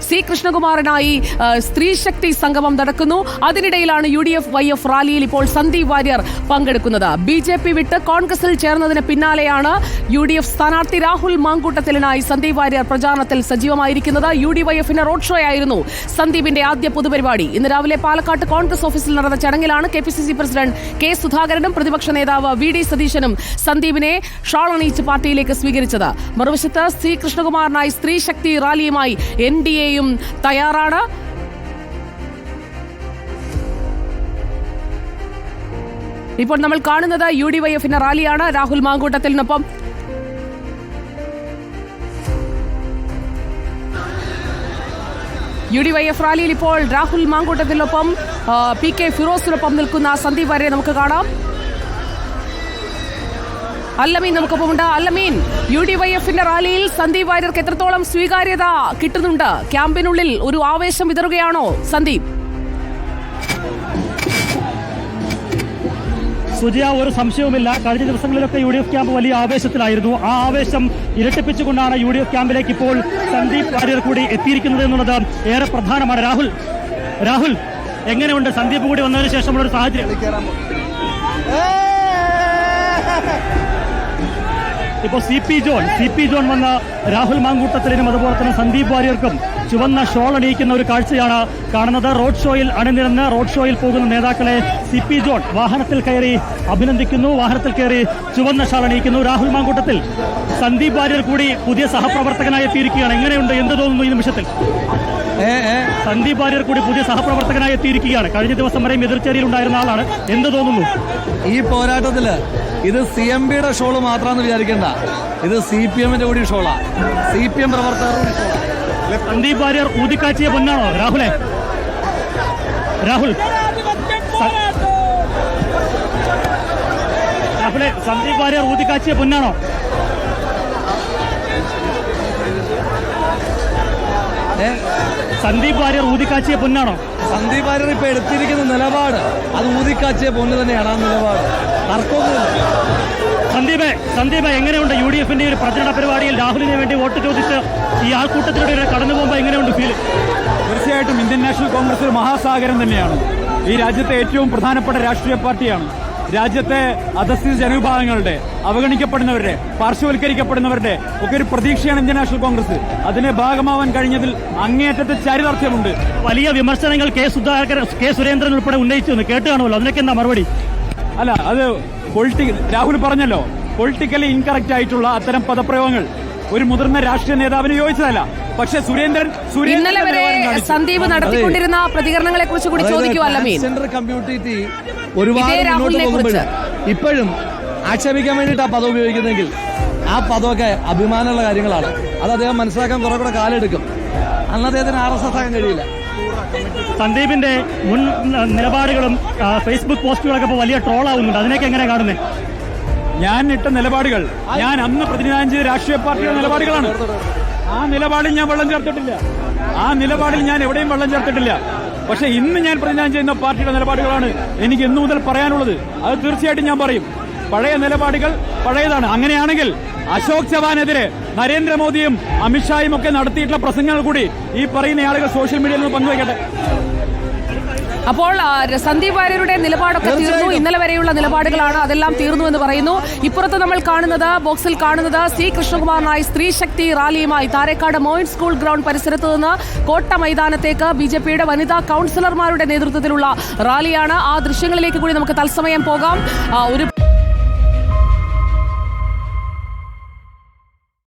C കൃഷ്ണകുമാറിനായി സ്ത്രീശക്തി സംഗമം നടക്കുന്നു. അതിനിടയിലാണ് UDF-YF റാലിയിൽ ഇപ്പോൾ സന്ദീപ് വാര്യർ പങ്കെടുക്കുന്നത്. BJP വിട്ട് കോൺഗ്രസിൽ ചേർന്നതിന് പിന്നാലെയാണ് UDF സ്ഥാനാർത്ഥി രാഹുൽ മാങ്കൂട്ടത്തിലിനായി സന്ദീപ് വാര്യർ പ്രചാരണത്തിൽ സജീവമായിരിക്കുന്നത്. UDYF-ന്റെ റോഡ് ഷോ ആയിരുന്നു സന്ദീപിന്റെ ആദ്യ പൊതുപരിപാടി. ഇന്ന് രാവിലെ പാലക്കാട്ട് കോൺഗ്രസ് ഓഫീസിൽ നടന്ന ചടങ്ങിലാണ് KPCC പ്രസിഡന്റ് K സുധാകരനും പ്രതിപക്ഷ നേതാവ് VD സതീശനും സന്ദീപിനെ ഷാൾ അണിയിച്ച് പാർട്ടിയിലേക്ക് സ്വീകരിച്ചത്. മറുവശത്ത് സി കൃഷ്ണകുമാറിനായി സ്ത്രീ ശക്തി റാലിയുമായി NDAയും തയ്യാറാണ്. ഇപ്പോൾ നമ്മൾ കാണുന്നത് UDYF-ന്റെ റാലിയാണ്. രാഹുൽ മാങ്കൂട്ടത്തിനൊപ്പം UDYF റാലിയിൽ ഇപ്പോൾ രാഹുൽ മാങ്കൂട്ടത്തിനൊപ്പം PK ഫിറോസിനൊപ്പം നിൽക്കുന്ന സന്ദീപ് വാര്യരെ നമുക്ക് കാണാം. അല്ലമീൻ നമുക്കൊപ്പമുണ്ട്. അല്ലമീൻ, UDYF-ന്റെ റാലിയിൽ സന്ദീപ് വാര്യർക്ക് എത്രത്തോളം സ്വീകാര്യത കിട്ടുന്നുണ്ട്? ക്യാമ്പിനുള്ളിൽ ഒരു ആവേശം വിതറുകയാണോ സന്ദീപ്? സുജിയ, ഒരു സംശയവുമില്ല. കഴിഞ്ഞ ദിവസങ്ങളിലൊക്കെ UDF ക്യാമ്പ് വലിയ ആവേശത്തിലായിരുന്നു. ആ ആവേശം ഇരട്ടിപ്പിച്ചുകൊണ്ടാണ് UDF ക്യാമ്പിലേക്ക് ഇപ്പോൾ സന്ദീപ് വാര്യർ കൂടി എത്തിയിരിക്കുന്നത് എന്നുള്ളത് ഏറെ പ്രധാനമാണ്. രാഹുൽ എങ്ങനെയുണ്ട് സന്ദീപ് കൂടി വന്നതിന് ശേഷമുള്ള ഒരു സാഹചര്യം? ഇപ്പോൾ CP ജോൺ വന്ന രാഹുൽ മാങ്കൂട്ടത്തിനും അതുപോലെ തന്നെ സന്ദീപ് വാര്യർക്കും ചുവന്ന ഷോൾ അണിയിക്കുന്ന ഒരു കാഴ്ചയാണ് കാണുന്നത്. റോഡ് ഷോയിൽ അണിനിരന്ന് റോഡ് ഷോയിൽ പോകുന്ന നേതാക്കളെ CP ജോൺ വാഹനത്തിൽ കയറി അഭിനന്ദിക്കുന്നു, വാഹനത്തിൽ കയറി ചുവന്ന ഷാൾ അണിയിക്കുന്നു. രാഹുൽ മാങ്കൂട്ടത്തിൽ, സന്ദീപ് വാര്യർ കൂടി പുതിയ സഹപ്രവർത്തകനായി എത്തിയിരിക്കുകയാണ്. എങ്ങനെയുണ്ട്, എന്ത് തോന്നുന്നു ഈ നിമിഷത്തിൽ? സന്ദീപ് വാര്യർ കൂടി പുതിയ സഹപ്രവർത്തകനായി എത്തിയിരിക്കുകയാണ്. കഴിഞ്ഞ ദിവസം വരെയും എതിർച്ചേരിയിൽ ഉണ്ടായിരുന്ന ആളാണ്. എന്ത് തോന്നുന്നു? ഈ പോരാട്ടത്തില് ഇത് CMB-യുടെ ഷോള് മാത്രമാണെന്ന് വിചാരിക്കേണ്ട, ഇത് CPM-ന്റെ കൂടി ഷോളാ. CPM പ്രവർത്തകരുടെ ഷോളാ. സന്ദീപ് വാര്യർ ഊതിക്കാച്ചിയ പൊന്നാണോ രാഹുൽ സന്ദീപ് വാര്യർ ഊതിക്കാച്ചിയ പൊന്നാണോ? സന്ദീപ് വാര്യർ ഊതിക്കാച്ചിയ പൊന്നാണോ? സന്ദീപ് വാര്യർ ഇപ്പൊ എടുത്തിരിക്കുന്ന നിലപാട് അത് ഊതിക്കാച്ചിയ പൊന്ന് തന്നെയാണ്. ആ നിലപാട് തർക്കമൊന്നുമില്ല. സന്ദീപ് എങ്ങനെയുണ്ട് UDF-ന്റെ ഒരു പ്രചരണ പരിപാടിയിൽ രാഹുലിന് വേണ്ടി വോട്ട് ചോദിച്ച് ഈ ആൾക്കൂട്ടത്തിലൂടെ കടന്നു പോകുമ്പോൾ എങ്ങനെയുണ്ട് ഫീൽ? തീർച്ചയായിട്ടും ഇന്ത്യൻ നാഷണൽ കോൺഗ്രസ് ഒരു മഹാസാഗരം തന്നെയാണ്. ഈ രാജ്യത്തെ ഏറ്റവും പ്രധാനപ്പെട്ട രാഷ്ട്രീയ പാർട്ടിയാണ്. രാജ്യത്തെ അധസ്ഥിത ജനവിഭാഗങ്ങളുടെ, അവഗണിക്കപ്പെടുന്നവരുടെ, പാർശ്വവൽക്കരിക്കപ്പെടുന്നവരുടെ ഒക്കെ ഒരു പ്രതീക്ഷയാണ് ഇന്ത്യൻ നാഷണൽ കോൺഗ്രസ്. അതിന്റെ ഭാഗമാവാൻ കഴിഞ്ഞതിൽ അങ്ങേയറ്റത്തെ ചാരിതാർത്ഥ്യമുണ്ട്. വലിയ വിമർശനങ്ങൾ K സുരേന്ദ്രൻ ഉൾപ്പെടെ ഉന്നയിച്ചു കേട്ട് കാണുമല്ലോ, അതിനൊക്കെ എന്താ മറുപടി? അല്ല, അത് രാഹുൽ പറഞ്ഞല്ലോ, പൊളിറ്റിക്കലി ഇൻകറക്റ്റ് ആയിട്ടുള്ള അത്തരം പദപ്രയോഗങ്ങൾ ഒരു മുതിർന്ന രാഷ്ട്രീയ നേതാവിന് യോജിച്ചതല്ല. പക്ഷേ ഇന്നലെ വരെ സന്ദീപ് നടത്തിക്കൊണ്ടിരുന്ന പ്രതികരണങ്ങളെ കുറിച്ച് കൂടി ചോദിക്കുമല്ലോ. സെൻട്രൽ കമ്മ്യൂണിറ്റി ഒരുപാട് മുന്നോട്ട് പോകുമ്പോൾ ഇപ്പോഴും ആക്ഷേപിക്കാൻ വേണ്ടിയിട്ട് ആ പദം ഉപയോഗിക്കുന്നെങ്കിൽ ആ പദമൊക്കെ അഭിമാനമുള്ള കാര്യങ്ങളാണ്. അത് അദ്ദേഹം മനസ്സിലാക്കാൻ കുറെ കൂടെ കാലെടുക്കും. അന്ന് അദ്ദേഹത്തിന് RSS ആകാൻ കഴിയില്ല. സന്ദീപിന്റെ മുൻ നിലപാടുകളും ഫേസ്ബുക്ക് പോസ്റ്റുകളൊക്കെ ഇപ്പോൾ വലിയ ട്രോളാവുന്നുണ്ട്. അതിനൊക്കെ എങ്ങനെ കാണുന്നത്? ഞാൻ ഇട്ട നിലപാടുകൾ ഞാൻ അന്ന് പ്രതിനിധാനം ചെയ്ത രാഷ്ട്രീയ പാർട്ടിയുടെ നിലപാടുകളാണ്. ആ നിലപാടിൽ ഞാൻ വെള്ളം ചേർത്തിട്ടില്ല. ആ നിലപാടിൽ ഞാൻ എവിടെയും വെള്ളം ചേർത്തിട്ടില്ല. പക്ഷെ ഇന്ന് ഞാൻ പ്രതിനിധാനം ചെയ്യുന്ന പാർട്ടിയുടെ നിലപാടുകളാണ് എനിക്ക് ഇന്നു മുതൽ പറയാനുള്ളത്. അത് തീർച്ചയായിട്ടും ഞാൻ പറയും. പഴയ നിലപാടുകൾ പഴയതാണ്. അങ്ങനെയാണെങ്കിൽ അശോക് ചവാനെതിരെ നരേന്ദ്രമോദിയും അമിത്ഷായും ഒക്കെ നടത്തിയിട്ടുള്ള പ്രസംഗങ്ങൾ കൂടി ഈ പറയുന്ന ആളുകൾ സോഷ്യൽ മീഡിയയിൽ നിന്ന് പങ്കുവയ്ക്കട്ടെ. അപ്പോൾ സന്ദീപ് വാര്യരുടെ നിലപാടൊക്കെ തീർന്നു. ഇന്നലെ വരെയുള്ള നിലപാടുകളാണ്, അതെല്ലാം തീർന്നു എന്ന് പറയുന്നു. ഇപ്പുറത്ത് നമ്മൾ ബോക്സിൽ കാണുന്നത് സി കൃഷ്ണകുമാറിനായി സ്ത്രീ ശക്തി റാലിയുമായി താരേക്കാട് മോയിൻ സ്കൂൾ ഗ്രൗണ്ട് പരിസരത്ത് നിന്ന് കോട്ട മൈതാനത്തേക്ക് BJP-യുടെ വനിതാ കൌൺസിലർമാരുടെ നേതൃത്വത്തിലുള്ള റാലിയാണ്. ആ ദൃശ്യങ്ങളിലേക്ക് കൂടി നമുക്ക് തത്സമയം പോകാം. ഒരു